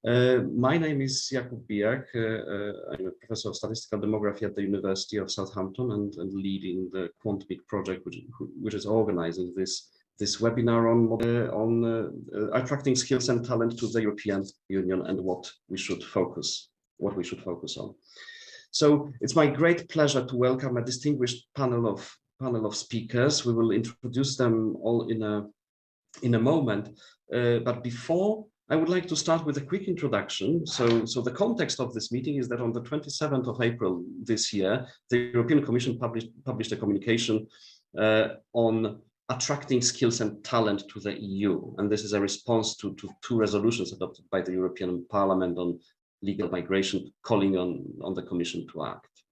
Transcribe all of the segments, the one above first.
My name is Jakub Bijak. I'm a professor of statistical demography at the University of Southampton and leading the QuantMig project, which is organizing this webinar on attracting skills and talent to the European Union and what we should focus on. So it's my great pleasure to welcome a distinguished panel of speakers. We will introduce them all in a moment, but before, I would like to start with a quick introduction. So the context of this meeting is that on the 27th of April this year, the European Commission published a communication on attracting skills and talent to the EU. And this is a response to two resolutions adopted by the European Parliament on legal migration, calling on the Commission to act.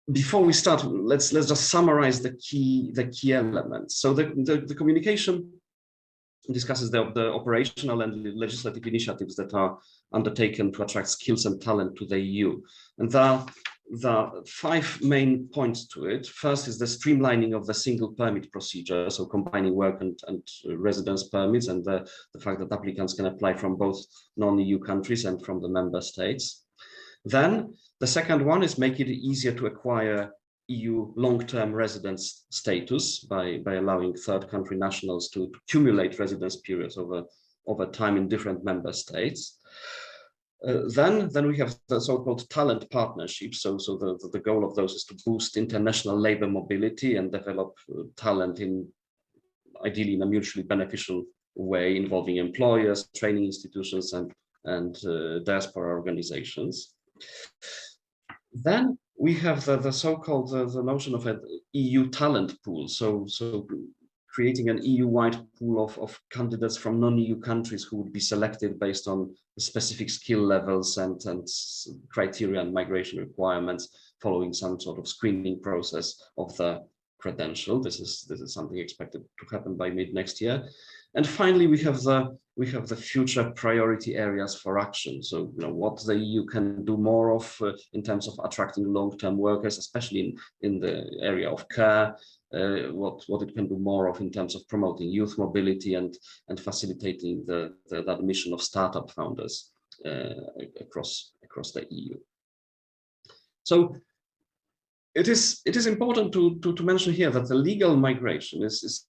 Before we start, let's just summarize the key elements. So the communication discusses the operational and legislative initiatives that are undertaken to attract skills and talent to the EU. And there are 5 main points to it. First is the streamlining of the single permit procedure, so combining work and residence permits, and the fact that applicants can apply from both non-EU countries and from the member states. Then the second one is make it easier to acquire EU long-term residence status by allowing third country nationals to accumulate residence periods over time in different member states. Then we have the so-called talent partnerships. So the goal of those is to boost international labor mobility and develop talent ideally in a mutually beneficial way involving employers, training institutions, and diaspora organizations. Then we have the so-called the notion of an EU talent pool. So creating an EU-wide pool of candidates from non-EU countries who would be selected based on specific skill levels and criteria and migration requirements, following some sort of screening process of the credential. This is something expected to happen by mid next year. And finally, we have the future priority areas for action. So, what the EU can do more of in terms of attracting long-term workers, especially in the area of care. What it can do more of in terms of promoting youth mobility and facilitating the admission of startup founders across the EU. So it is important to mention here that the legal migration is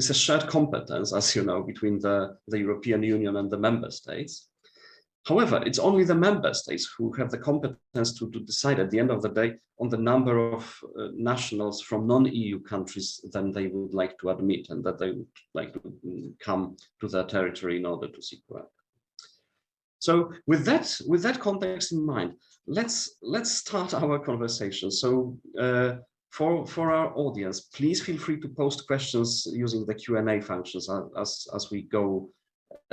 a shared competence, as you know, between the European Union and the member states. However, it's only the member states who have the competence to decide at the end of the day on the number of nationals from non-EU countries then they would like to admit and that they would like to come to their territory in order to seek work. So with that context in mind, let's start our conversation. So for our audience, please feel free to post questions using the Q&A functions as we go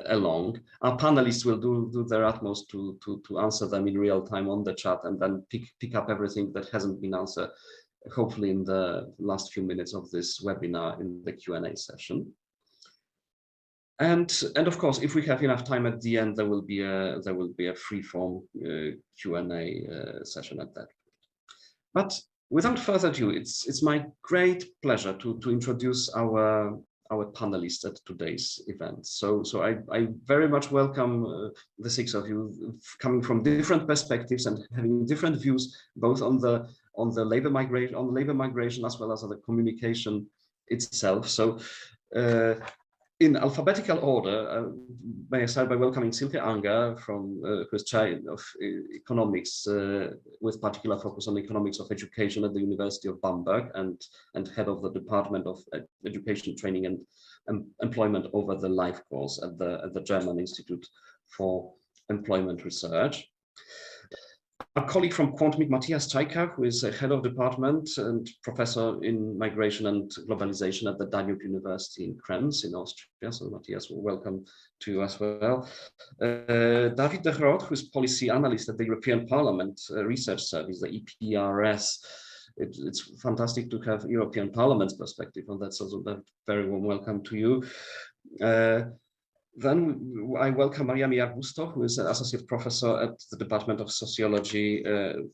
along. Our panelists will do their utmost to answer them in real time on the chat and then pick up everything that hasn't been answered, hopefully in the last few minutes of this webinar in the Q&A session. And of course, if we have enough time at the end, there will be a free-form Q&A session at that. But without further ado, it's my great pleasure to introduce our panelists at today's event. So I very much welcome the 6 of you coming from different perspectives and having different views, both on the labor migration as well as on the communication itself. So in alphabetical order, may I start by welcoming Silke who is chair of economics with particular focus on economics of education at the University of Bamberg and head of the Department of Education, Training and Employment over the Life course at the German Institute for Employment Research. A colleague from QuantMig, Mathias Czaika, who is head of department and professor in migration and globalization at the Danube University in Krems in Austria. So Mathias, welcome to you as well. David de Groot, who is policy analyst at the European Parliament Research Service, the EPRS. It's fantastic to have European Parliament's perspective on that, so a very warm welcome to you. Then I welcome Maria Miarbusto, who is an associate professor at the Department of Sociology, in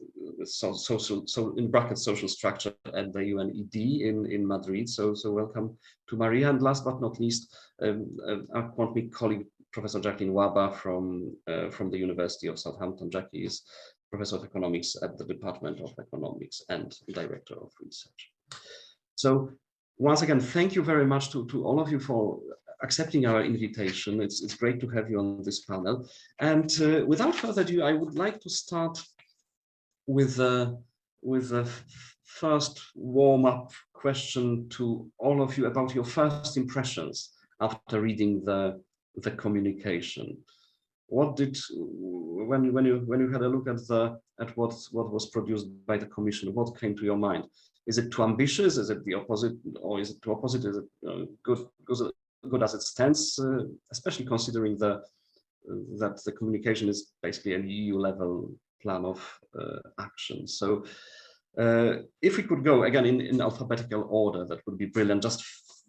brackets social structure at the UNED in Madrid. So welcome to Maria. And last but not least, our QuantMig colleague Professor Jacqueline Waba from the University of Southampton. Jackie is Professor of Economics at the Department of Economics and Director of Research. So once again, thank you very much to all of you for accepting our invitation. It's great to have you on this panel. And without further ado, I would like to start with the first warm-up question to all of you about your first impressions after reading the communication. What did, when you had a look at what was produced by the Commission, what came to your mind? Is it too ambitious? Is it the opposite, or is it too opposite? Is it good as it stands, especially considering that the communication is basically an EU level plan of action? So if we could go again in alphabetical order, that would be brilliant, just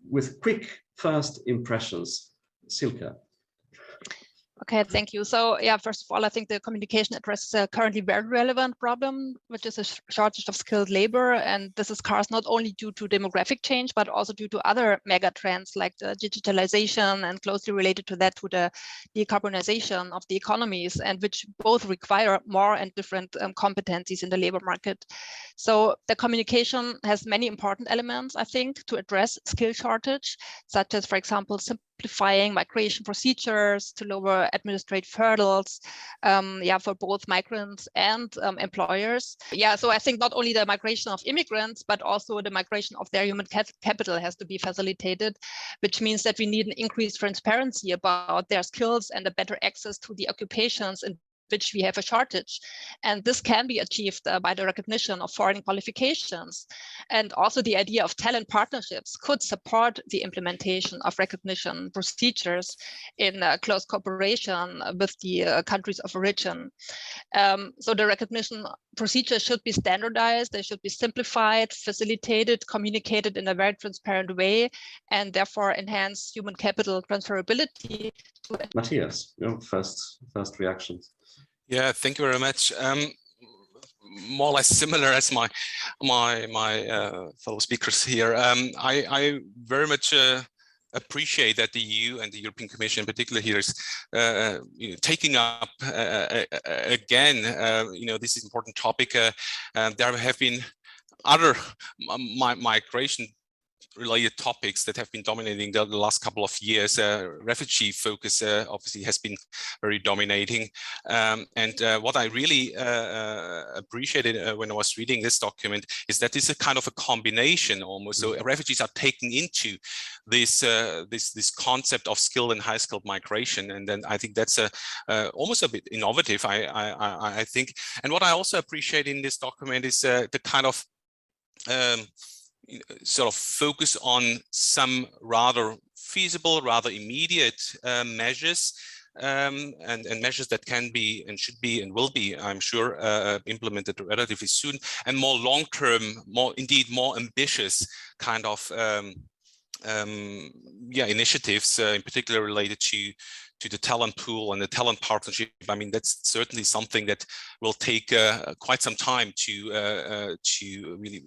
with quick first impressions. Silke. Okay, thank you. So yeah, first of all, I think the communication addresses a currently very relevant problem, which is a shortage of skilled labor. And this is caused not only due to demographic change, but also due to other mega trends like the digitalization, and closely related to that, to the decarbonization of the economies, and which both require more and different competencies in the labor market. So the communication has many important elements, I think, to address skill shortage, such as, for example, simplifying migration procedures to lower administrative hurdles, for both migrants and employers. Yeah, so I think not only the migration of immigrants, but also the migration of their human capital has to be facilitated, which means that we need an increased transparency about their skills and a better access to the occupations in which we have a shortage. And this can be achieved by the recognition of foreign qualifications. And also the idea of talent partnerships could support the implementation of recognition procedures in close cooperation with the countries of origin. So the recognition procedures should be standardized, they should be simplified, facilitated, communicated in a very transparent way, and therefore enhance human capital transferability. Mathias, your first reactions. Yeah, thank you very much. More or less similar as my fellow speakers here. I very much appreciate that the EU and the European Commission in particular here is taking up again this is important topic. There have been other migration related topics that have been dominating the last couple of years. Refugee focus obviously has been very dominating. And what I really appreciated when I was reading this document is that it's a kind of a combination almost. So refugees are taken into this this concept of skilled and high skilled migration. And then I think that's almost a bit innovative, I think. And what I also appreciate in this document is the kind of sort of focus on some rather feasible, rather immediate measures, and measures that can be and should be and will be, I'm sure, implemented relatively soon, and more long-term, more ambitious kind of initiatives, in particular related to the talent pool and the talent partnership. I mean, that's certainly something that will take quite some time to really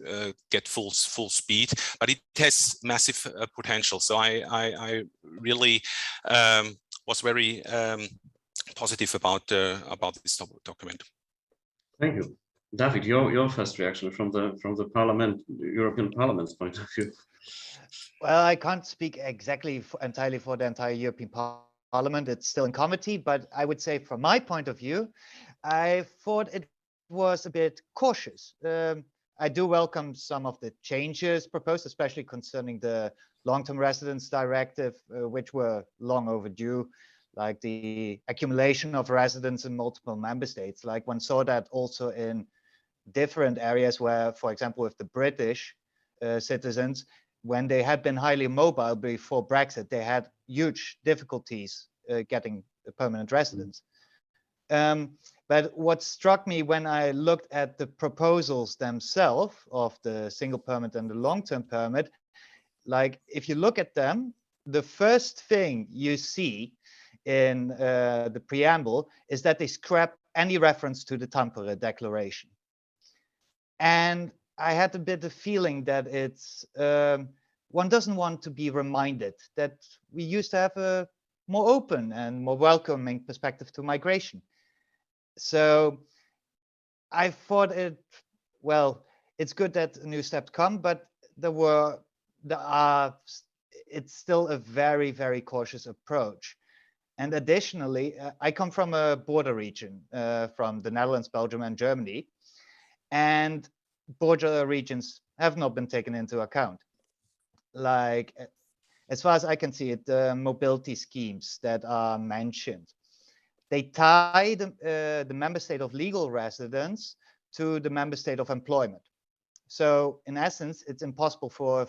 get full speed, but it has massive potential. So I really was very positive about this document. Thank you, David. Your first reaction from the Parliament, European Parliament's point of view. Well, I can't speak exactly entirely for the entire European Parliament. It's still in committee, but I would say from my point of view, I thought it was a bit cautious. I do welcome some of the changes proposed, especially concerning the long-term residence directive, which were long overdue, like the accumulation of residents in multiple member states. Like one saw that also in different areas where, for example, with the British citizens, when they had been highly mobile before Brexit, they had huge difficulties getting a permanent residence. But what struck me when I looked at the proposals themselves of the single permit and the long-term permit, like if you look at them, the first thing you see in the preamble is that they scrap any reference to the Tampere Declaration. And I had a bit of feeling that it's one doesn't want to be reminded that we used to have a more open and more welcoming perspective to migration. So I thought it's good that a new steps come, but it's still a very, very cautious approach. And additionally, I come from a border region, from the Netherlands, Belgium, and Germany, and border regions have not been taken into account. Like, as far as I can see it, the mobility schemes that are mentioned, they tie the member state of legal residence to the member state of employment. So in essence, it's impossible for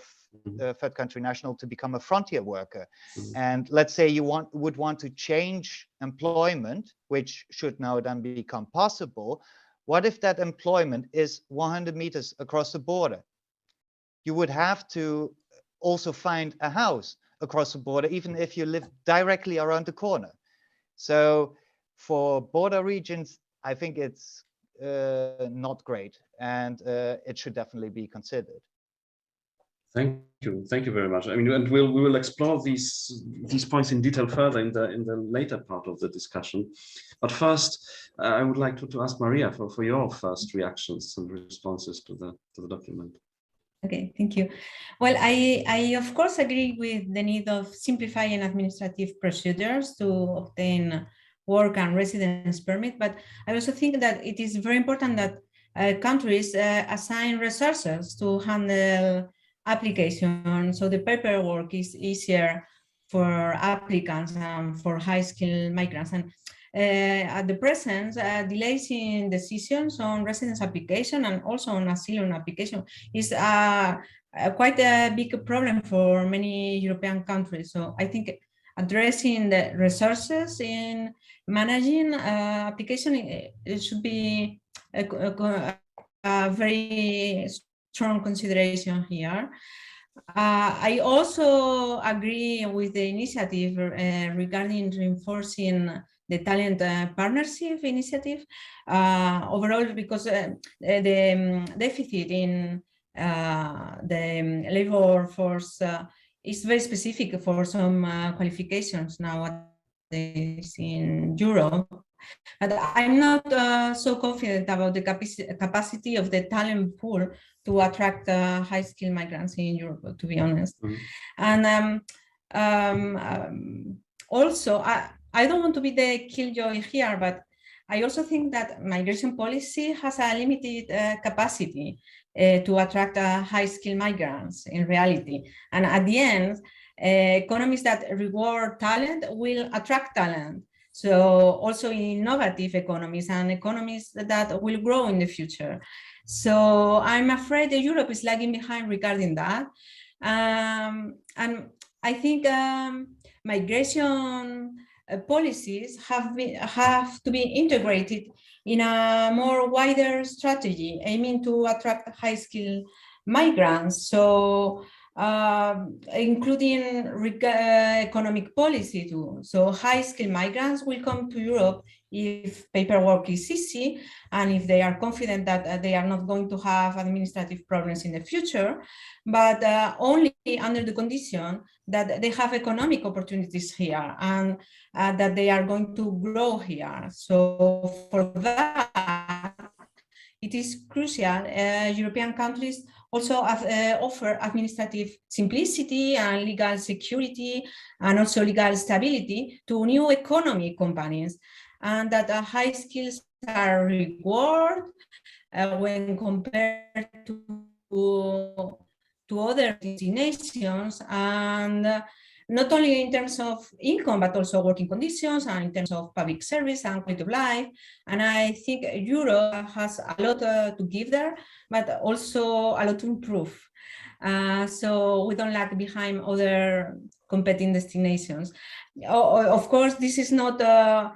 a third country national to become a frontier worker. And let's say you would want to change employment, which should now then become possible. What if that employment is 100 meters across the border? You would have to also find a house across the border, even if you live directly around the corner. So for border regions, I think it's not great, and it should definitely be considered. Thank you very much. I mean, and we will explore these points in detail further in the later part of the discussion. But first, I would like to ask Maria for your first reactions and responses to the document. Okay, thank you. Well, I of course agree with the need of simplifying administrative procedures to obtain work and residence permit, but I also think that it is very important that countries assign resources to handle applications, so the paperwork is easier for applicants and for high-skilled migrants. And at the present, delays in decisions on residence application and also on asylum application is quite a big problem for many European countries. So I think addressing the resources in managing application, it should be a very strong consideration here. I also agree with the initiative regarding reinforcing the talent partnership initiative overall, because the deficit in the labor force is very specific for some qualifications nowadays in Europe. But I'm not so confident about the capacity of the talent pool to attract high-skilled migrants in Europe, to be honest. And also, I don't want to be the killjoy here, but I also think that migration policy has a limited capacity to attract high-skilled migrants in reality. And at the end, economies that reward talent will attract talent. So also innovative economies and economies that will grow in the future. So I'm afraid that Europe is lagging behind regarding that. And I think migration policies have to be integrated in a more wider strategy, aiming to attract high-skilled migrants. So including economic policy too. So high-skilled migrants will come to Europe if paperwork is easy and if they are confident that they are not going to have administrative problems in the future, but only under the condition that they have economic opportunities here and that they are going to grow here. So for that, it is crucial European countries also offer administrative simplicity and legal security and also legal stability to new economy companies, and that high skills are rewarded when compared to other destinations, and not only in terms of income, but also working conditions and in terms of public service and quality of life. And I think Europe has a lot to give there, but also a lot to improve. So we don't lag behind other competing destinations. Of course, this is not a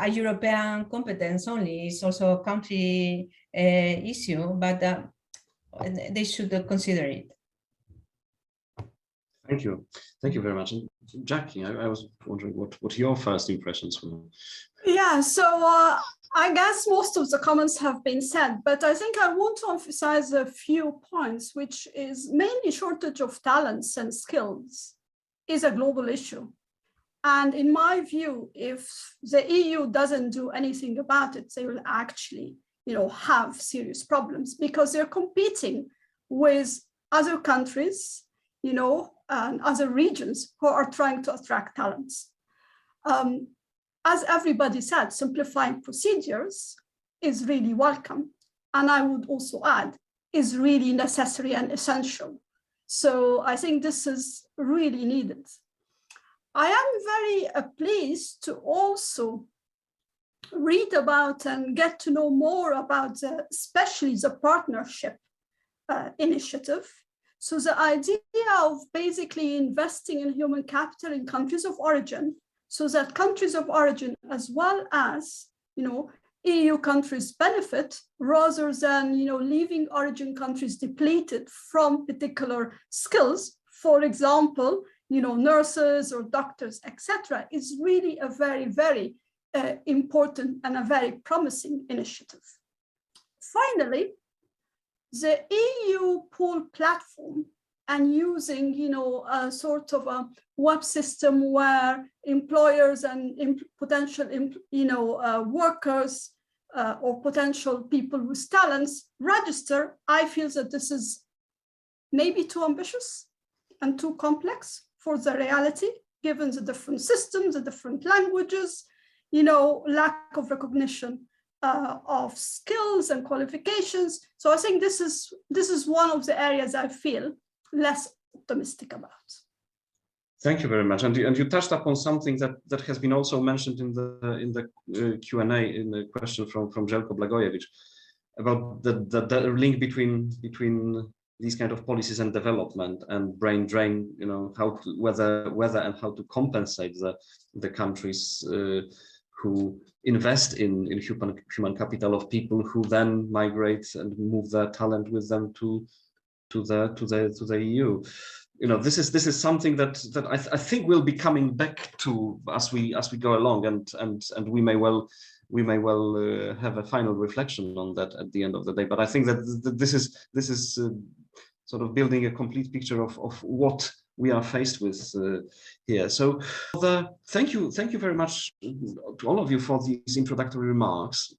European competence only, it's also a country issue, but they should consider it. Thank you very much. And Jackie, I was wondering what your first impressions were. Yeah, so I guess most of the comments have been said, but I think I want to emphasize a few points, which is mainly shortage of talents and skills is a global issue. And in my view, if the EU doesn't do anything about it, they will actually, have serious problems because they're competing with other countries, and other regions who are trying to attract talents. As everybody said, simplifying procedures is really welcome. And I would also add, is really necessary and essential. So I think this is really needed. I am very pleased to also read about and get to know more about especially the partnership initiative. So the idea of basically investing in human capital in countries of origin, so that countries of origin as well as EU countries benefit rather than leaving origin countries depleted from particular skills, for example, nurses or doctors, etc., is really a very, very important and a very promising initiative. Finally, the EU pool platform and using, a sort of a web system where employers and potential, workers or potential people with talents register, I feel that this is maybe too ambitious and too complex for the reality, given the different systems, the different languages, lack of recognition of skills and qualifications. So I think this is one of the areas I feel less optimistic about. Thank you very much. And you touched upon something that has been also mentioned in the Q&A, in the question from Jelko Blagojevich, about the link between these kind of policies and development and brain drain, whether and how to compensate the countries who invest in human capital of people who then migrate and move their talent with them to the EU. This is something that I think we'll be coming back to as we go along, and we may well have a final reflection on that at the end of the day. But I think that this is sort of building a complete picture of what we are faced with here. So thank you very much to all of you for these introductory remarks.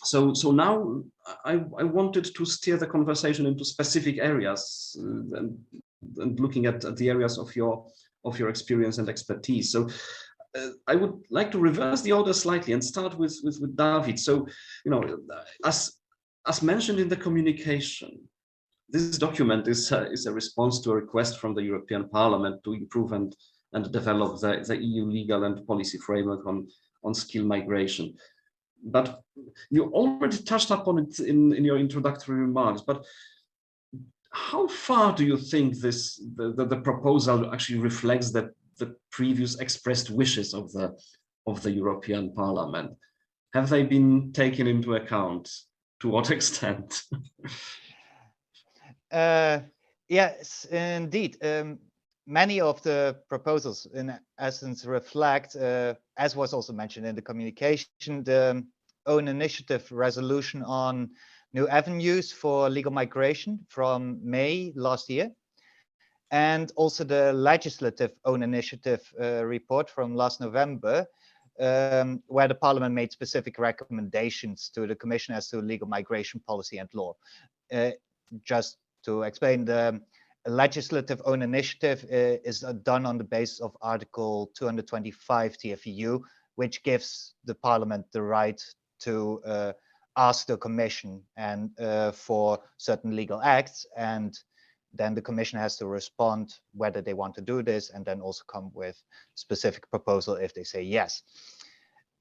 So now I wanted to steer the conversation into specific areas and looking at the areas of your experience and expertise. So I would like to reverse the order slightly and start with David. So as mentioned in the communication, this document is a response to a request from the European Parliament to improve and develop the EU legal and policy framework on skill migration. But you already touched upon it in your introductory remarks. But how far do you think the proposal actually reflects the previous expressed wishes of the European Parliament? Have they been taken into account? To what extent? Yes, indeed. Many of the proposals, in essence, reflect, as was also mentioned in the communication, the own initiative resolution on new avenues for legal migration from May last year, and also the legislative own initiative report from last November, where the Parliament made specific recommendations to the Commission as to legal migration policy and law. Just to explain, the legislative own initiative is done on the basis of Article 225 TFEU, which gives the Parliament the right to ask the Commission and for certain legal acts, and then the Commission has to respond whether they want to do this, and then also come with specific proposal if they say yes.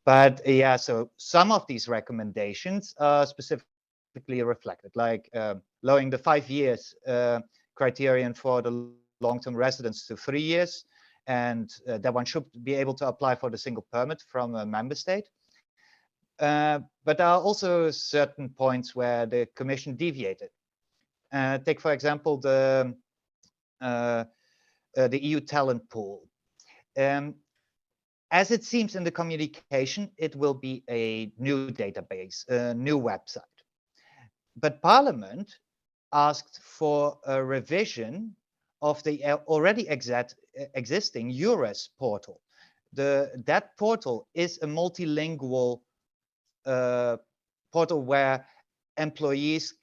But yeah, so some of these recommendations are specifically reflected, like lowering the 5 years criterion for the long-term residence to 3 years, and that one should be able to apply for the single permit from a member state. But there are also certain points where the Commission deviated. Take, for example, the EU talent pool. As it seems in the communication, it will be a new database, a new website. But Parliament asked for a revision of the already existing EURES portal, that portal is a multilingual portal where employees,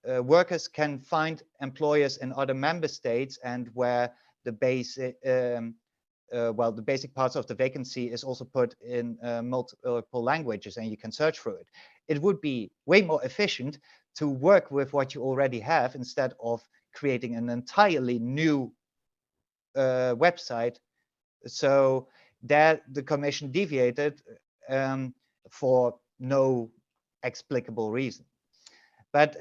workers can find employers in other member states, and where the basic the basic parts of the vacancy is also put in multiple languages, and you can search through it. It would be way more efficient to work with what you already have instead of creating an entirely new website. So that the Commission deviated for no explicable reason. But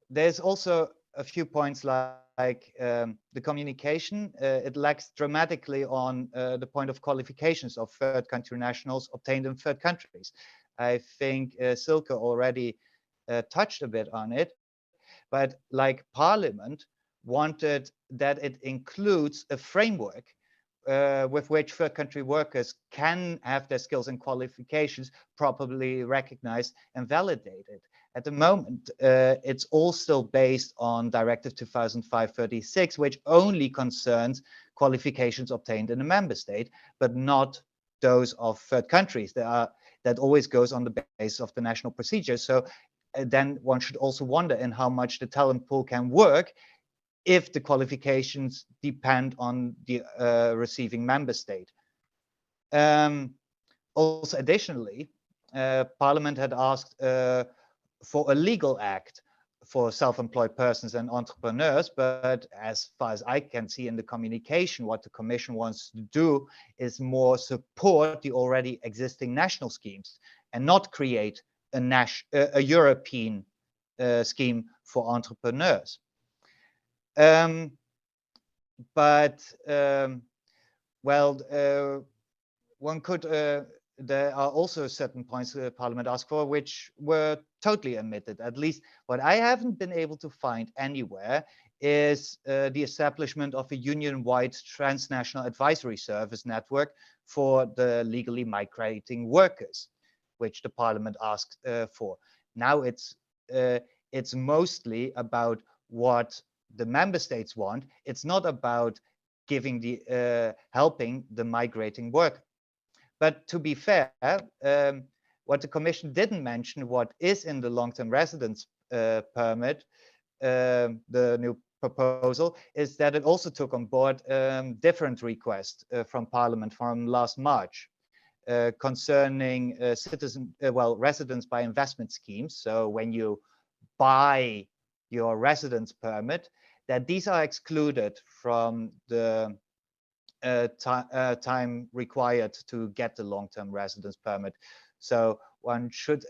there's also a few points like the communication. It lacks dramatically on the point of qualifications of third country nationals obtained in third countries. I think Silke already touched a bit on it, but like Parliament wanted that it includes a framework with which third country workers can have their skills and qualifications properly recognized and validated. At the moment, it's all still based on Directive 2005/36, which only concerns qualifications obtained in a member state, but not those of third countries. That always goes on the basis of the national procedure. So then one should also wonder in how much the talent pool can work if the qualifications depend on the receiving member state. Also, additionally, Parliament had asked for a legal act for self-employed persons and entrepreneurs, but as far as I can see in the communication, what the Commission wants to do is more support the already existing national schemes and not create a European scheme for entrepreneurs. One could there are also certain points that Parliament asked for which were totally omitted. At least what I haven't been able to find anywhere is the establishment of a union-wide transnational advisory service network for the legally migrating workers, which the Parliament asked for. Now it's mostly about what the member states want. It's not about giving the helping the migrating worker. But to be fair, what the Commission didn't mention, what is in the long-term residence permit, the new proposal, is that it also took on board different requests from Parliament from last March concerning residence by investment schemes. So when you buy your residence permit, that these are excluded from the time required to get the long-term residence permit. So one should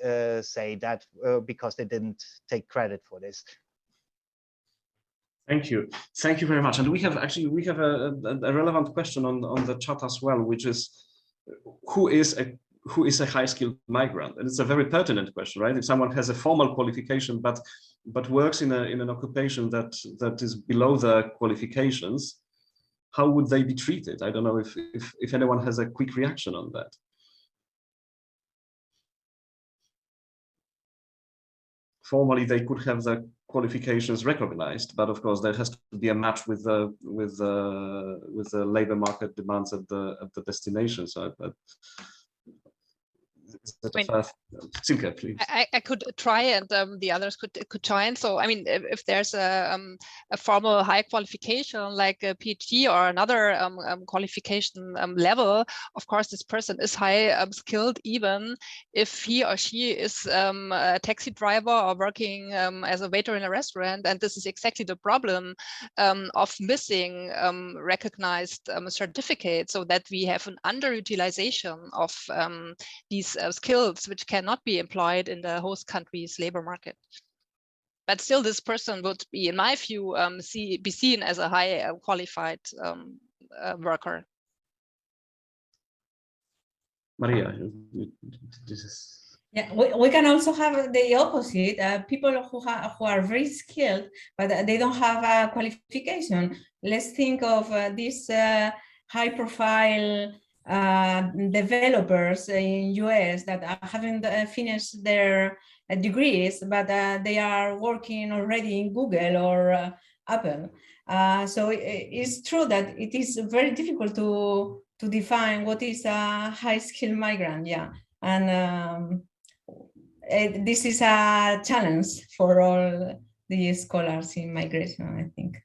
say that because they didn't take credit for this. Thank you very much. And we have a relevant question on the chat as well, which is who is a high-skilled migrant? And it's a very pertinent question, right? If someone has a formal qualification but works in an occupation that is below the qualifications, how would they be treated? I don't know if anyone has a quick reaction on that. Formally, they could have the qualifications recognized, but of course there has to be a match with the labor market demands at the destination. So, Silke, please. I could try, and the others could join. So, I mean, if there's a formal high qualification like a PhD or another qualification level, of course, this person is high skilled, even if he or she is a taxi driver or working as a waiter in a restaurant. And this is exactly the problem of missing recognized certificates, so that we have an underutilization of these skills which cannot be employed in the host country's labor market. But still, this person would be, in my view, be seen as a high qualified worker. Maria, this is... Yeah, we can also have the opposite, people who are very skilled, but they don't have a qualification. Let's think of this high profile developers in US that haven't finished their degrees, but they are working already in Google or Apple. So it's true that it is very difficult to define what is a high-skilled migrant. Yeah, and this is a challenge for all the scholars in migration, I think.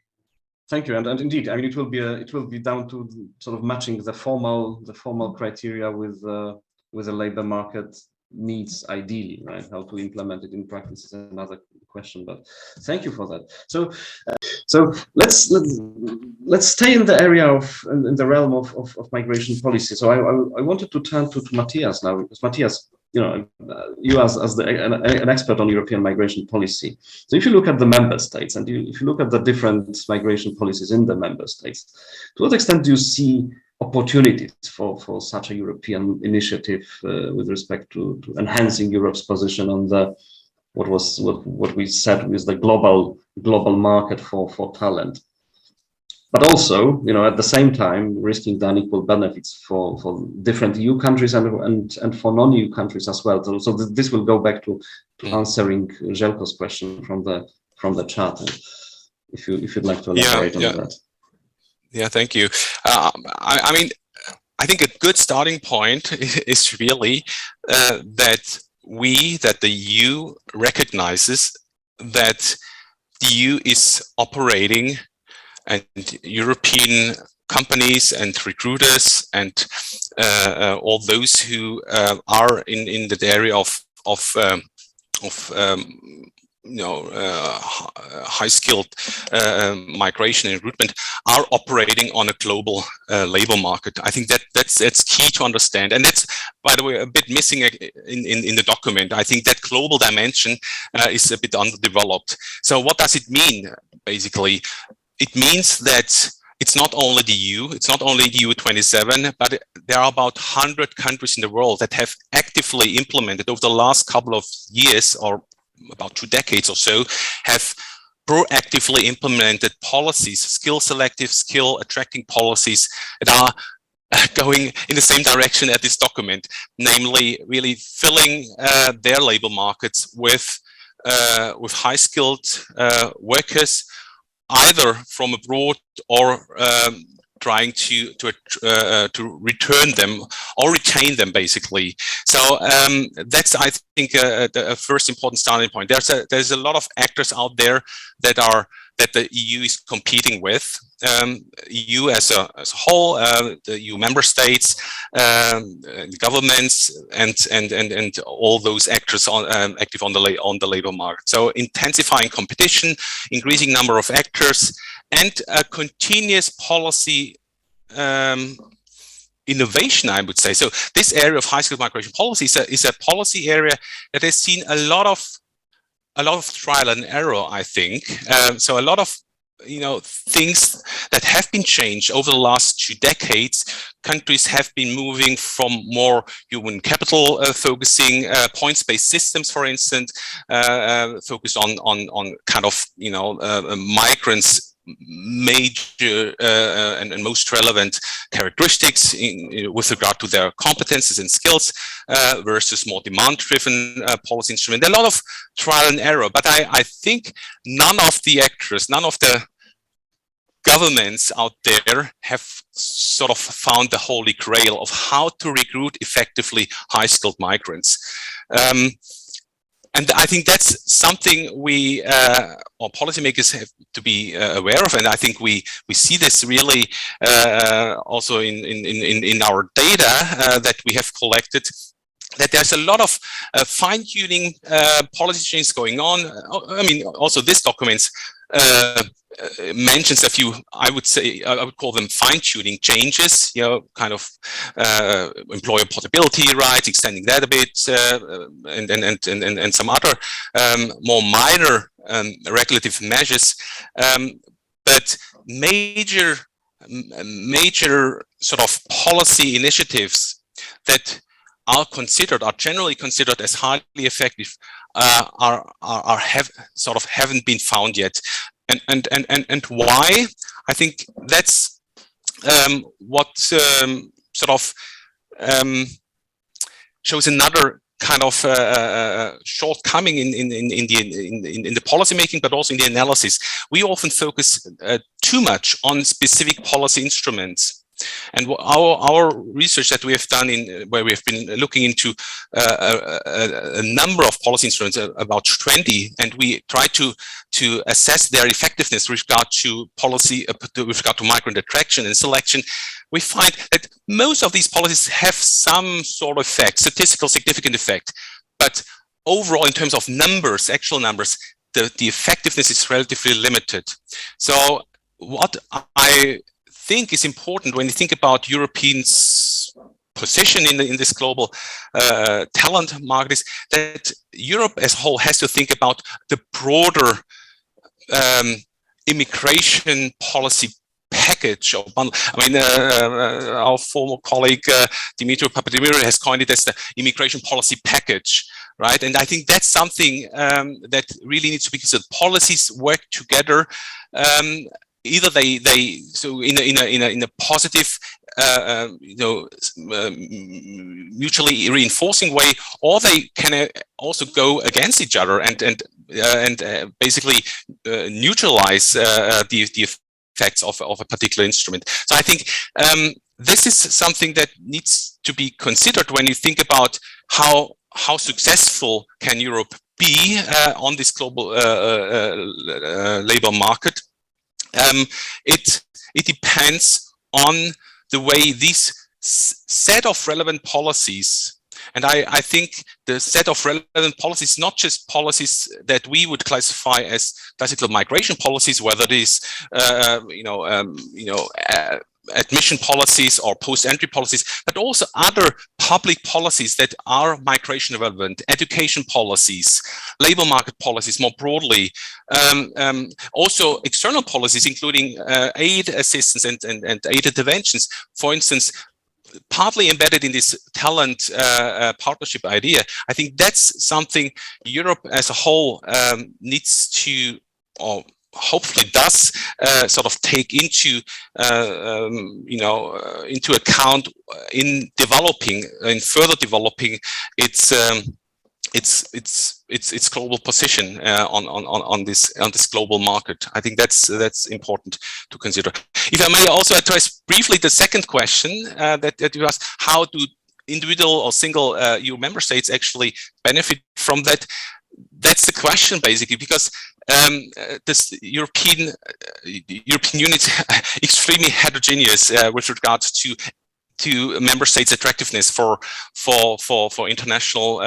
Thank you, and indeed, I mean, it will be down to sort of matching the formal criteria with the labor market needs, ideally, right? How to implement it in practice is another question, but thank you for that. So let's stay in the area in the realm of migration policy. So I wanted to turn to Mathias now, because Mathias, you know, you as an expert on European migration policy. So if you look at the member states, and if you look at the different migration policies in the member states, to what extent do you see opportunities for such a European initiative with respect to enhancing Europe's position on the what we said is the global market for talent, but also, you know, at the same time risking the unequal benefits for different EU countries and for non-EU countries as well. So this will go back to answering Željko's question from the chat. If you'd like to elaborate on that. Yeah, thank you. I mean, I think a good starting point is really that the EU recognizes that the EU is operating, and European companies and recruiters and all those who are in the area of high-skilled migration and recruitment are operating on a global labor market. I think that's key to understand, and that's, by the way, a bit missing in the document. I think that global dimension is a bit underdeveloped. So what does it mean? Basically, it means that it's not only the EU, it's not only the EU 27, but there are about 100 countries in the world that have actively implemented over the last couple of years, or about 2 decades or so, have proactively implemented policies, skill selective, skill attracting policies that are going in the same direction as this document, namely really filling their labor markets with high-skilled workers, either from abroad or trying to return them or retain them, basically. So that's, I think, a first important starting point. There's a lot of actors out there that the EU is competing with. EU as a whole, the EU member states, the governments, and all those actors active on the labor market. So intensifying competition, increasing number of actors, and a continuous policy innovation, I would say. So this area of high-skilled migration policy is a policy area that has seen a lot of trial and error, I think. So a lot of things that have been changed over the last 2 decades. Countries have been moving from more human capital focusing points-based systems, for instance, focused on kind of migrants' major and most relevant characteristics with regard to their competences and skills versus more demand-driven policy instrument. A lot of trial and error, but I think none of the actors, none of the governments out there have sort of found the holy grail of how to recruit effectively high-skilled migrants. And I think that's something we or policymakers have to be aware of, and I think we see this really also in our data that we have collected, that there's a lot of fine-tuning policy changes going on. I mean, also this document mentions a few, I would call them fine-tuning changes, kind of employer portability rights, extending that a bit, and some other more minor regulative measures, but major sort of policy initiatives that are generally considered as highly effective, haven't been found yet. And why? I think that's what sort of shows another kind of shortcoming in the policy making, but also in the analysis. We often focus too much on specific policy instruments. And our research that we have done where we have been looking into a number of policy instruments, about 20, and we try to assess their effectiveness with regard to policy, with regard to migrant attraction and selection. We find that most of these policies have some sort of effect, statistical significant effect, but overall, in terms of numbers, actual numbers, the effectiveness is relatively limited. So what I think is important when you think about Europeans' position in this global talent market is that Europe as a whole has to think about the broader immigration policy package or bundle. I mean, our former colleague Dimitri Papadimitriou has coined it as the immigration policy package, right? And I think that's something that really needs to be considered. Policies work together. Either so in a positive, mutually reinforcing way, or they can also go against each other and basically neutralize the effects of a particular instrument. So I think this is something that needs to be considered when you think about how successful can Europe be on this global labor market. It depends on the way this set of relevant policies, and I think the set of relevant policies, not just policies that we would classify as classical migration policies, whether it is admission policies or post-entry policies, but also other public policies that are migration relevant, education policies, labor market policies more broadly, also external policies, including aid assistance and aid interventions. For instance, partly embedded in this talent partnership idea. I think that's something Europe as a whole needs to, or hopefully does, sort of take into into account in further developing its global position on this global market. I think that's important to consider. If I may also address briefly the second question that you asked: how do individual or single EU member states actually benefit from that? That's the question, basically, because this European Union is extremely heterogeneous with regards to member states' attractiveness for international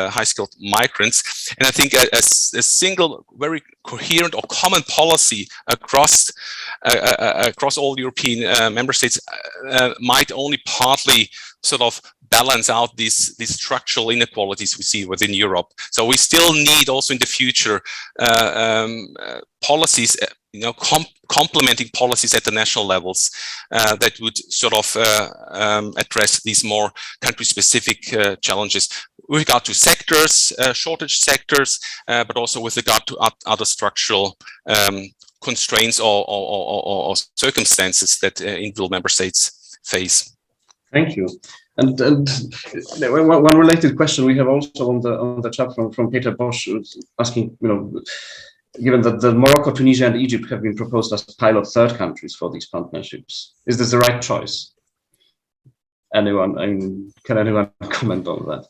high-skilled migrants. And I think a single, very coherent or common policy across all European member states might only partly sort of balance out these structural inequalities we see within Europe. So we still need also in the future policies, complementing policies at the national levels that would sort of address these more country-specific challenges with regard to sectors, shortage sectors, but also with regard to other structural constraints or circumstances that individual member states face. Thank you. And one related question we have also on the chat from Peter Bosch, asking, given that the Morocco, Tunisia, and Egypt have been proposed as pilot third countries for these partnerships, is this the right choice? Can anyone comment on that?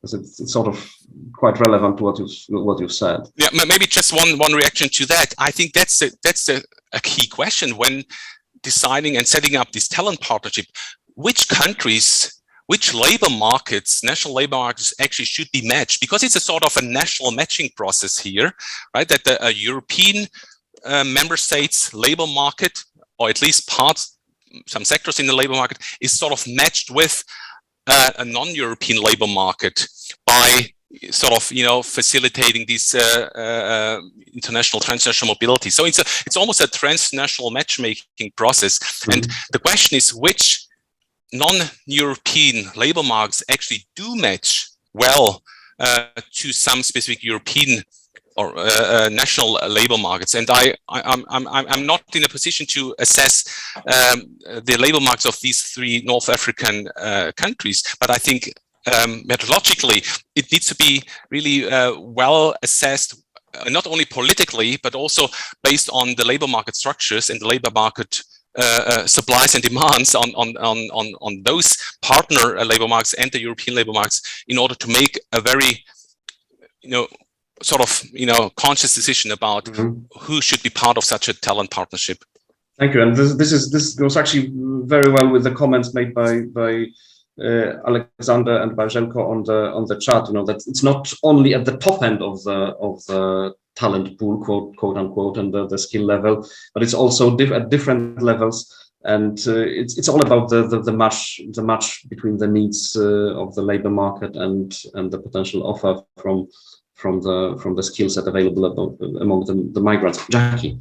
Because it's sort of quite relevant to what you've said. Yeah, maybe just one reaction to that. I think that's a key question when deciding and setting up this talent partnership. Which countries, which labor markets, national labor markets actually should be matched? Because it's a sort of a national matching process here, right? That a European member states labor market, or at least some sectors in the labor market, is sort of matched with a non-European labor market by sort of, facilitating this international transnational mobility. So it's almost a transnational matchmaking process. Mm-hmm. And the question is, which non-European labor markets actually do match well to some specific European or national labor markets. And I'm not in a position to assess the labor markets of these three North African countries, but I think methodologically, it needs to be really well assessed, not only politically, but also based on the labor market structures and the labor market supplies and demands on those partner labor markets and the European labor markets, in order to make a very, conscious decision about who should be part of such a talent partnership. Thank you. And this goes actually very well with the comments made by Alexander and by Željko on the chart. That it's not only at the top end of the talent pool, quote unquote, and the skill level, but it's also at different levels. And it's all about the match between the needs of the labor market and the potential offer from the skill set available among the migrants. Jackie.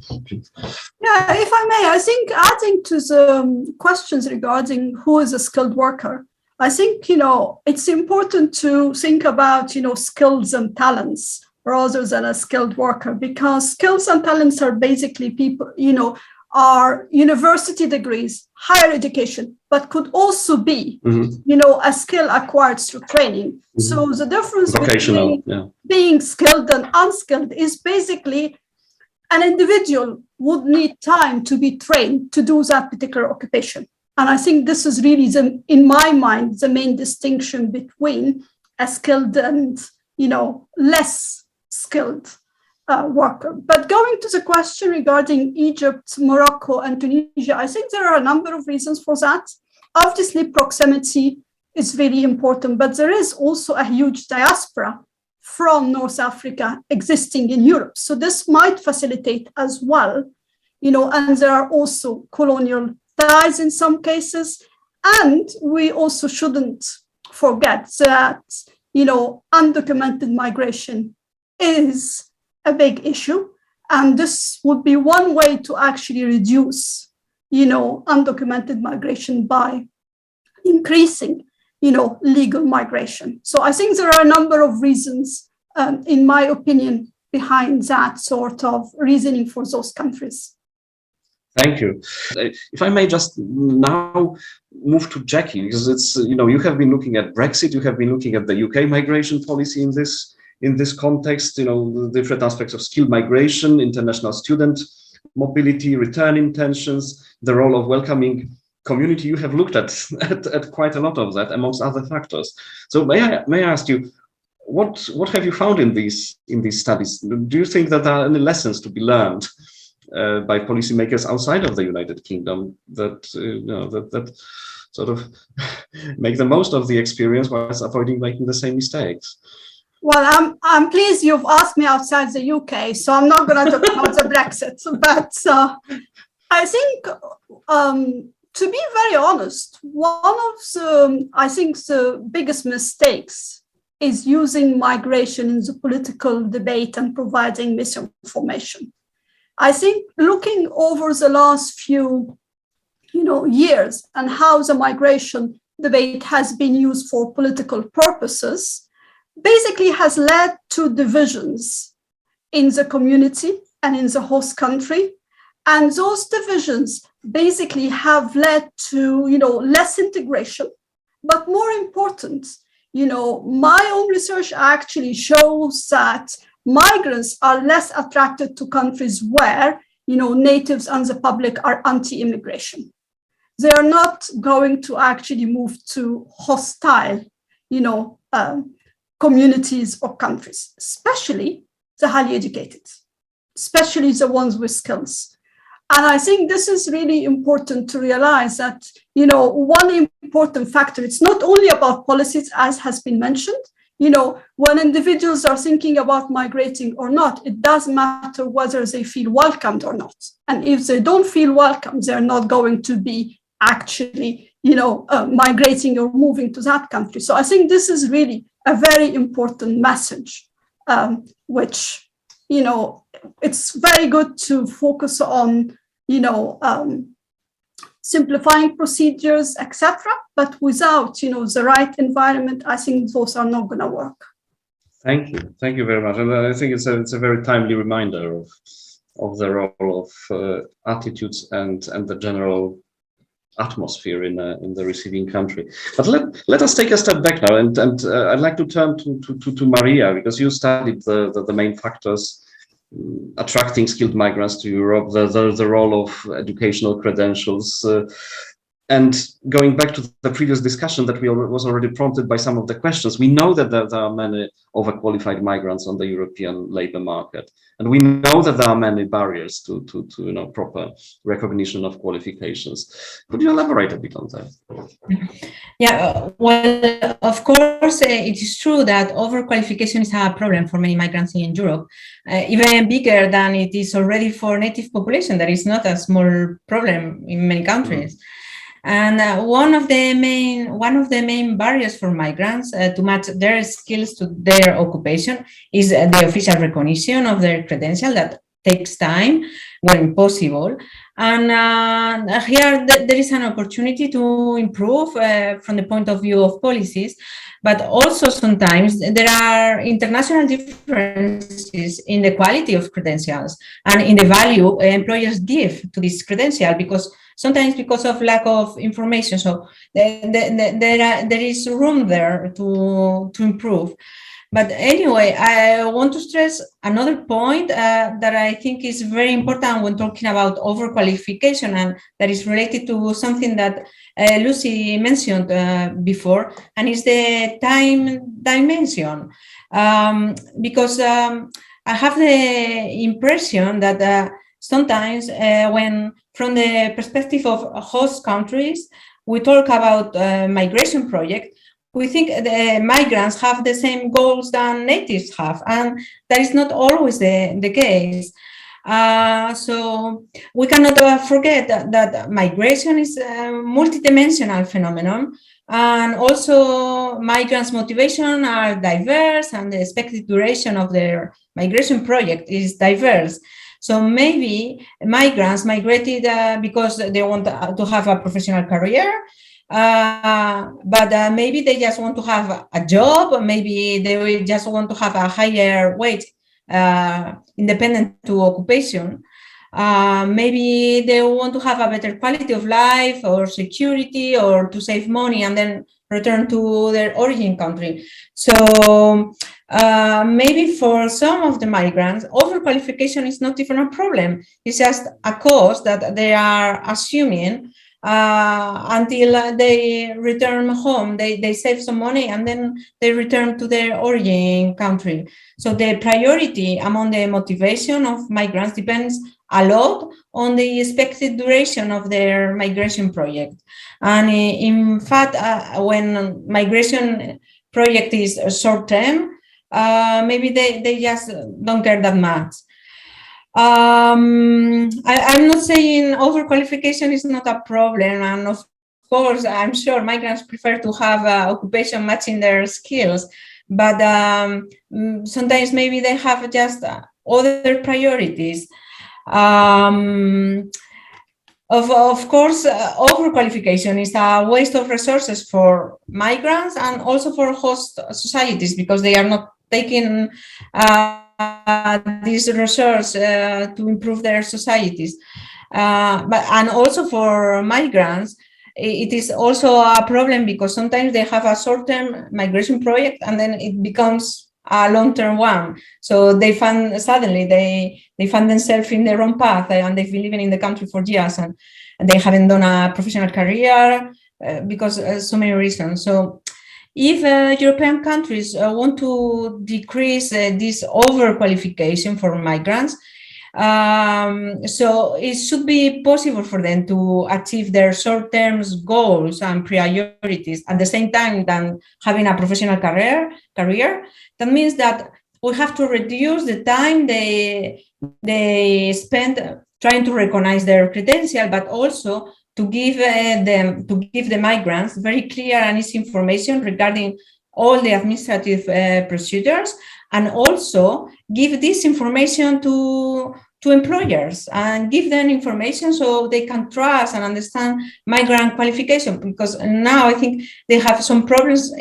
Yeah, if I may, I think adding to the questions regarding who is a skilled worker, I think, it's important to think about, skills and talents rather than a skilled worker, because skills and talents are basically people, are university degrees, higher education, but could also be, a skill acquired through training. So the difference between being skilled and unskilled is basically an individual would need time to be trained to do that particular occupation. And I think this is really, in my mind, the main distinction between a skilled and, less skilled worker. But going to the question regarding Egypt, Morocco, and Tunisia, I think there are a number of reasons for that. Obviously, proximity is very important, but there is also a huge diaspora from North Africa existing in Europe. So this might facilitate as well, and there are also colonial ties in some cases. And we also shouldn't forget that, undocumented migration is a big issue. And this would be one way to actually reduce, undocumented migration by increasing, legal migration. So I think there are a number of reasons, in my opinion, behind that sort of reasoning for those countries. Thank you. If I may just now move to Jackie, because it's, you have been looking at Brexit, you have been looking at the UK migration policy in this context, the different aspects of skilled migration, international student mobility, return intentions, the role of welcoming community. You have looked at quite a lot of that, amongst other factors. So may I ask you, what have you found in these studies? Do you think that there are any lessons to be learned by policymakers outside of the United Kingdom that that sort of make the most of the experience whilst avoiding making the same mistakes? Well, I'm pleased you've asked me outside the UK, so I'm not going to talk about the Brexit. But I think, to be very honest, one of the biggest mistakes is using migration in the political debate and providing misinformation. I think looking over the last few, years and how the migration debate has been used for political purposes, basically has led to divisions in the community and in the host country. And those divisions basically have led to, less integration. But more important, my own research actually shows that migrants are less attracted to countries where, natives and the public are anti-immigration. They are not going to actually move to hostile, communities or countries, especially the highly educated, especially the ones with skills. And I think this is really important to realize that, one important factor, it's not only about policies, as has been mentioned. When individuals are thinking about migrating or not, it doesn't matter whether they feel welcomed or not. And if they don't feel welcome, they're not going to be actually, migrating or moving to that country. So I think this is really a very important message, which, it's very good to focus on, simplifying procedures, etc. But without, the right environment, I think those are not going to work. Thank you very much. And I think it's a very timely reminder of the role of attitudes and the general atmosphere in the receiving country. But let us take a step back now, and I'd like to turn to Maria, because you studied the main factors attracting skilled migrants to Europe, the role of educational credentials. And going back to the previous discussion that was already prompted by some of the questions, we know that there are many overqualified migrants on the European labor market, and we know that there are many barriers to proper recognition of qualifications. Could you elaborate a bit on that? Yeah, well, of course, it is true that overqualification is a problem for many migrants in Europe, even bigger than it is already for native population. That is not a small problem in many countries. And one of the main barriers for migrants to match their skills to their occupation is the official recognition of their credential that takes time when possible. And here there is an opportunity to improve from the point of view of policies, but also sometimes there are international differences in the quality of credentials and in the value employers give to this credential, because sometimes because of lack of information. So there is room there to improve. But anyway, I want to stress another point that I think is very important when talking about overqualification, and that is related to something that Lucy mentioned before, and is the time dimension. Because I have the impression that sometimes when from the perspective of host countries, we talk about migration project, we think the migrants have the same goals than natives have, and that is not always the case. So we cannot forget that migration is a multidimensional phenomenon, and also migrants' motivation are diverse, and the expected duration of their migration project is diverse. So maybe migrants migrated because they want to have a professional career, but maybe they just want to have a job, maybe they just want to have a higher wage, independent to occupation. Maybe they want to have a better quality of life or security, or to save money and then return to their origin country. So maybe for some of the migrants, overqualification is not even a problem. It's just a cost that they are assuming until they return home. They save some money and then they return to their origin country. So the priority among the motivation of migrants depends a lot on the expected duration of their migration project. And in fact, when migration project is short-term, maybe they just don't care that much. I'm not saying overqualification is not a problem, and of course, I'm sure migrants prefer to have occupation matching their skills, but sometimes maybe they have just other priorities. Of course, overqualification is a waste of resources for migrants and also for host societies, because they are not taking these resources to improve their societies. And also for migrants, it is also a problem because sometimes they have a short-term migration project and then it becomes a long-term one. So they find suddenly they find themselves in the wrong path, and they've been living in the country for years and they haven't done a professional career because so many reasons. So if European countries want to decrease this overqualification for migrants, so it should be possible for them to achieve their short-term goals and priorities at the same time than having a professional career. That means that we have to reduce the time they spend trying to recognize their credential, but also to give the migrants very clear and easy information regarding all the administrative procedures, and also give this information to employers and give them information so they can trust and understand migrant qualification, because now I think they have some problems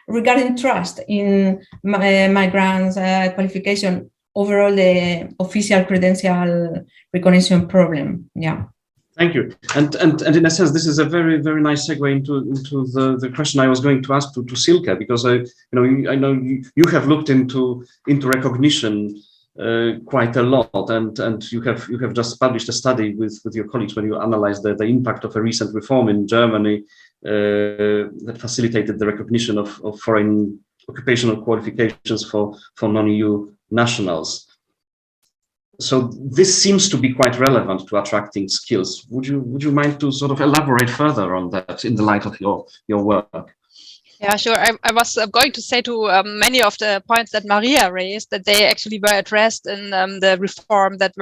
regarding trust in migrants qualification, overall the official credential recognition problem. Yeah. Thank you. And in a sense, this is a very, very nice segue into the question I was going to ask to Silke, because I know you have looked into recognition quite a lot, and you have just published a study with your colleagues when you analyzed the impact of a recent reform in Germany that facilitated the recognition of foreign occupational qualifications for non-EU nationals. So this seems to be quite relevant to attracting skills. Would you mind to sort of elaborate further on that in the light of your work? Yeah, sure. I was going to say to many of the points that Maria raised that they actually were addressed in the reform that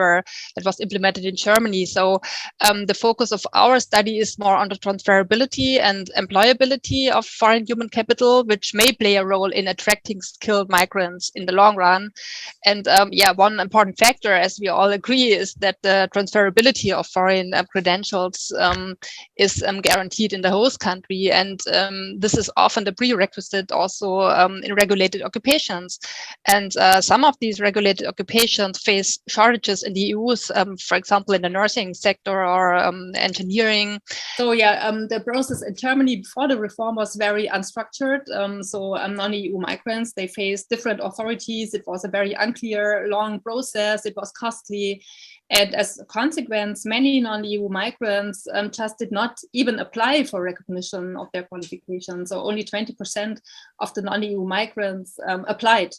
was implemented in Germany. So the focus of our study is more on the transferability and employability of foreign human capital, which may play a role in attracting skilled migrants in the long run. And one important factor, as we all agree, is that the transferability of foreign credentials is guaranteed in the host country, and this is often the prerequisite also in regulated occupations. And some of these regulated occupations face shortages in the EU, for example, in the nursing sector or engineering. So yeah, the process in Germany before the reform was very unstructured. So non-EU migrants, they faced different authorities. It was a very unclear, long process. It was costly. And as a consequence, many non-EU migrants just did not even apply for recognition of their qualifications. So only 20% of the non-EU migrants applied.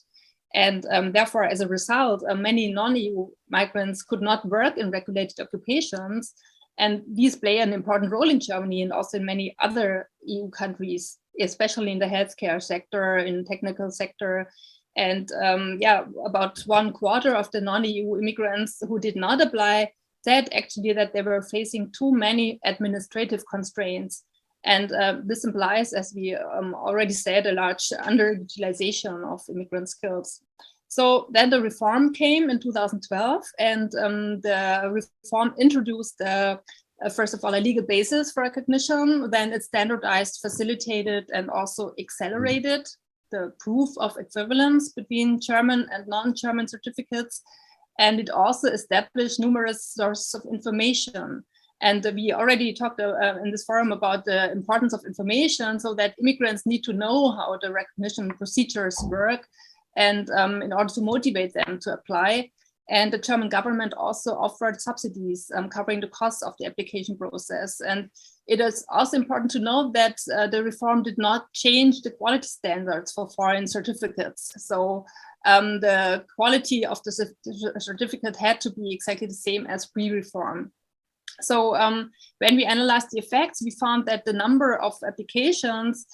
And therefore, as a result, many non-EU migrants could not work in regulated occupations. And these play an important role in Germany and also in many other EU countries, especially in the healthcare sector, in technical sector. And about 1/4 of the non-EU immigrants who did not apply said actually that they were facing too many administrative constraints. And this implies, as we already said, a large underutilization of immigrant skills. So then the reform came in 2012, and the reform introduced, first of all, a legal basis for recognition. Then it standardized, facilitated, and also accelerated the proof of equivalence between German and non-German certificates. And it also established numerous sources of information. And we already talked in this forum about the importance of information, so that immigrants need to know how the recognition procedures work, and in order to motivate them to apply. And the German government also offered subsidies covering the costs of the application process. And it is also important to note that the reform did not change the quality standards for foreign certificates. So the quality of the certificate had to be exactly the same as pre-reform. So when we analyzed the effects, we found that the number of applications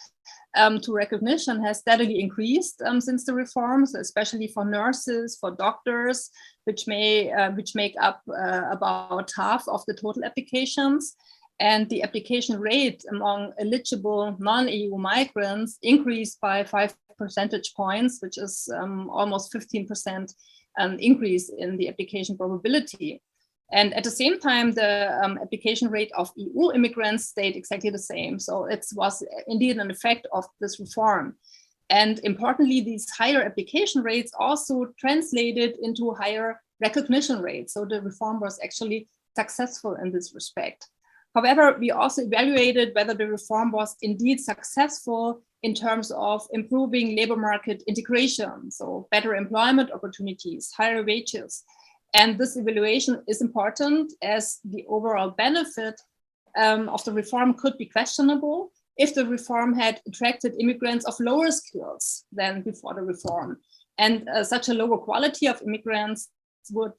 to recognition has steadily increased since the reforms, especially for nurses, for doctors, which make up about half of the total applications. And the application rate among eligible non-EU migrants increased by 5 percentage points, which is almost 15% increase in the application probability. And at the same time, the application rate of EU immigrants stayed exactly the same. So it was indeed an effect of this reform. And importantly, these higher application rates also translated into higher recognition rates. So the reform was actually successful in this respect. However, we also evaluated whether the reform was indeed successful in terms of improving labor market integration, so better employment opportunities, higher wages. And this evaluation is important, as the overall benefit of the reform could be questionable if the reform had attracted immigrants of lower skills than before the reform. And such a lower quality of immigrants would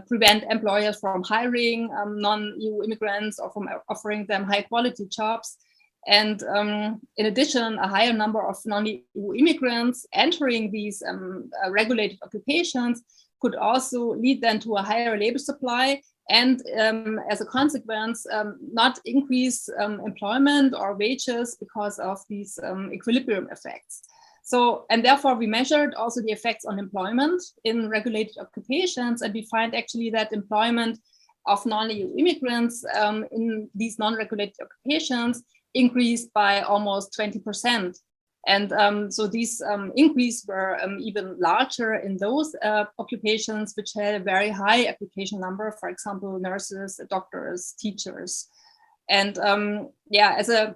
prevent employers from hiring non-EU immigrants or from offering them high quality jobs. And in addition, a higher number of non-EU immigrants entering these regulated occupations could also lead then to a higher labor supply, and as a consequence, not increase employment or wages because of these equilibrium effects. So, and therefore we measured also the effects on employment in regulated occupations, and we find actually that employment of non-EU immigrants in these non-regulated occupations increased by almost 20%. And so these increase were even larger in those occupations which had a very high application number, for example, nurses, doctors, teachers. And yeah, as a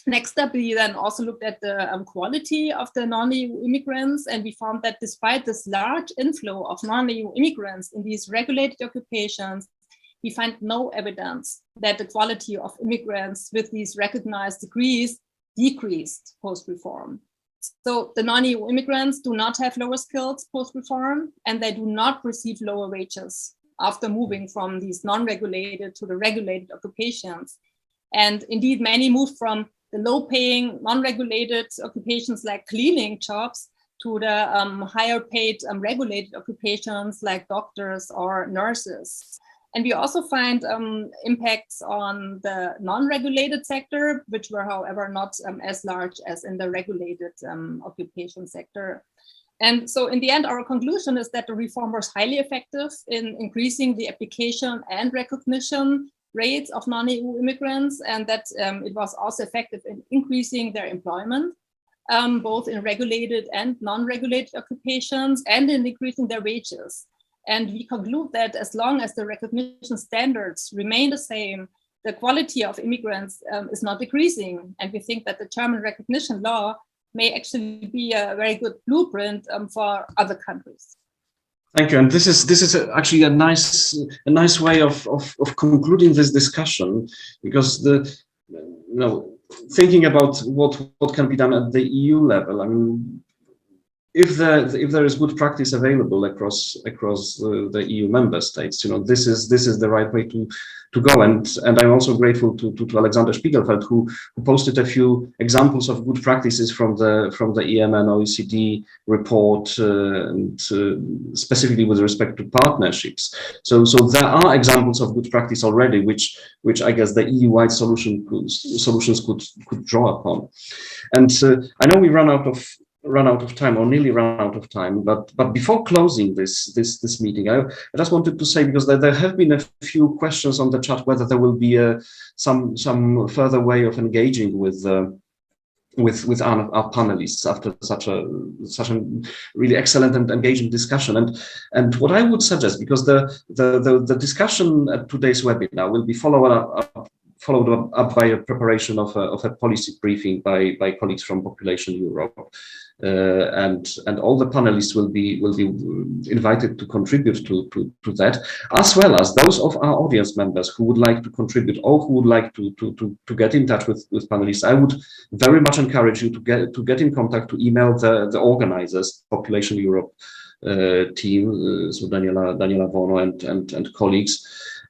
next step, we then also looked at the quality of the non-EU immigrants, and we found that despite this large inflow of non-EU immigrants in these regulated occupations, we find no evidence that the quality of immigrants with these recognized degrees decreased post-reform. So the non-EU immigrants do not have lower skills post-reform, and they do not receive lower wages after moving from these non-regulated to the regulated occupations. And indeed, many moved from the low-paying, non-regulated occupations like cleaning jobs to the higher paid regulated occupations like doctors or nurses. And we also find impacts on the non-regulated sector, which were, however, not as large as in the regulated occupation sector. And so in the end, our conclusion is that the reform was highly effective in increasing the application and recognition rates of non-EU immigrants, and that it was also effective in increasing their employment, both in regulated and non-regulated occupations, and in increasing their wages. And we conclude that as long as the recognition standards remain the same, the quality of immigrants is not decreasing. And we think that the German recognition law may actually be a very good blueprint for other countries. Thank you. And this is actually a nice way of concluding this discussion, because thinking about what can be done at the EU level. I mean, if there is good practice available across the EU member states, this is the right way to go. And I'm also grateful to Alexander Spiegelfeld, who posted a few examples of good practices from the EMN OECD report, and specifically with respect to partnerships. So there are examples of good practice already, which I guess the EU-wide solutions could draw upon. And I know we run out of time, or nearly run out of time, but before closing this meeting, I just wanted to say, because there have been a few questions on the chat, whether there will be some further way of engaging with our panelists after such a really excellent and engaging discussion. And what I would suggest, because the discussion at today's webinar will be followed up by a preparation of a policy briefing by colleagues from Population Europe. And all the panelists will be invited to contribute to that, as well as those of our audience members who would like to contribute or who would like to get in touch with panelists. I would very much encourage you to get in contact, to email the organizers, Population Europe team, so Daniela Vono and colleagues,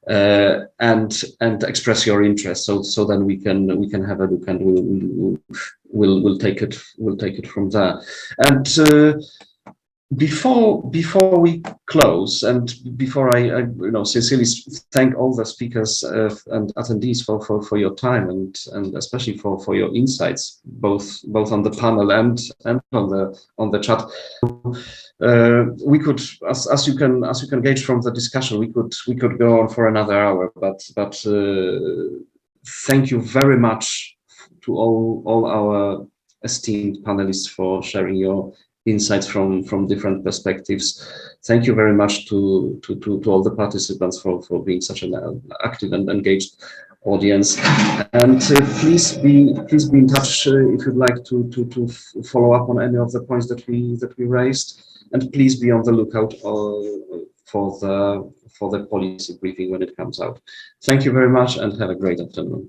and express your interest. So then we can have a look, and we'll take it from there. And before we close, and before I sincerely thank all the speakers and attendees for your time, and especially for your insights, both on the panel and on the chat. We could, as you can gauge from the discussion, we could go on for another hour, but thank you very much to all our esteemed panelists for sharing your insights from different perspectives. Thank you very much to all the participants for being such an active and engaged audience. And please be in touch if you'd like to follow up on any of the points that we raised. And please be on the lookout for the policy briefing when it comes out. Thank you very much, and have a great afternoon.